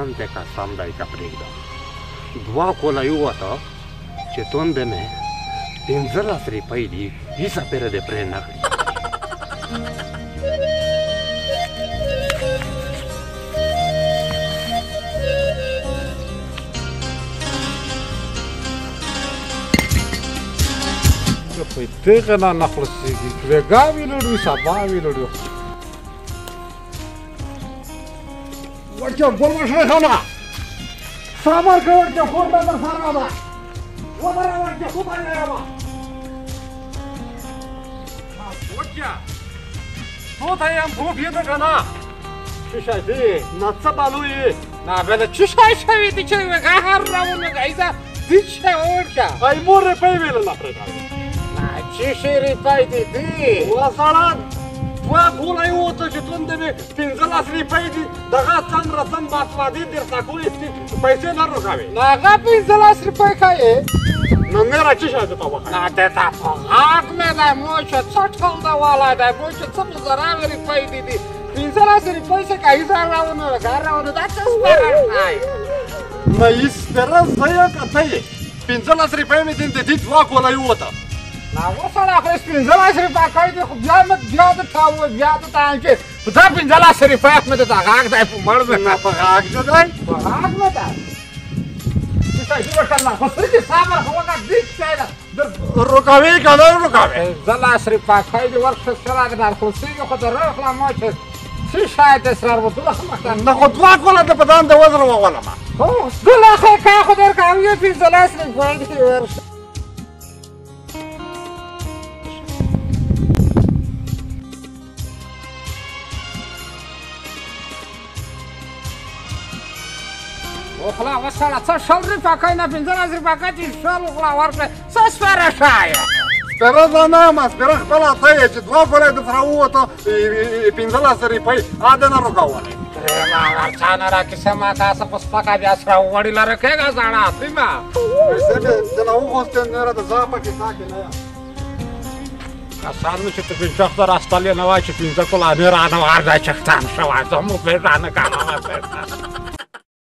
ځان ته قسم دی که پرېږدم 2 کوله یووته چې توندې مې 15 روپۍ دي هېڅ پېره دې پرې نه کړي په دغه نه خلاصېږي وېګا ویلوړو سبا ویلوړو ورچا ګل مشره خانه صبر کوه ورچا خور به در سره ده وبره ورچا خو به نه ورچا تو ته یم خوب یې ده که نه چه شدی؟ نه څه بلویې نه بله چه شای شوی دی چې وېګا هر راونه گایزه دی چه ورچا ای مور روپۍ ویله نه پرېږدم چی شیری پای دیدی؟ وسړه 2 کوله یووته چې توندې مې 15 روپۍ دي دغه سم رسم باسوادي درته کوي پیسې نه روکوي نه هغه 15 روپۍ ښایي نو میره چه شی درته وښایي نه دته په غاښ مې دی موچه څه ټنډه والی دی موچه څه په زره روپۍ دیدي 15 روپۍ څه کوي زه راونه وګار راونه دا څه سپاره ښایي نه یې سپېره زه یې که ته یې 15 روپۍ مې دي د دې 2 کوله یووته نه وسړه خو 15 روپۍ کوي دی خو بیا مې بیا درته وویل بیا درته وایم چې دا 15 روپۍ مې درته غاښ دی په مړ مې نه په غاښ نه دی په غاښ مې دی چې څه وکړم خو څه دې صبر خو وکړه دیک شی ده روکوي که نه روکوي 15 روپۍ کوي دی ورکښه سره در خلاصېږي خو د راخله ما چې څه شاید دې سره ورته نه خو 2 کوله د په ځان د وزر وولم هو ګله خو کا خو درکوم یې 15 روپۍ دې ورشه وخلا وسړه څه 100 روپۍ کوي نه 15 روپۍ کوي چې 100 وخلا ورکړې څه سپېره ښایه سپېره زه نه یم سپېره خپله ته یې چې 2 کوله یې درسره ووته 15 روپۍ ا دې نه روکولی درېیمه ورچا نه راکیسه ما تاسو په سپکه بیا سره وړي لره کېږه زړه پریمه پیسې مې دنه وغوښتې نېره د زه پکې ساکې نه یم کسان چې ته پنځه ته راستلې نه وای چې 15 کوله نه رانه ورځه چختان شوی زه مو پېژانه که نه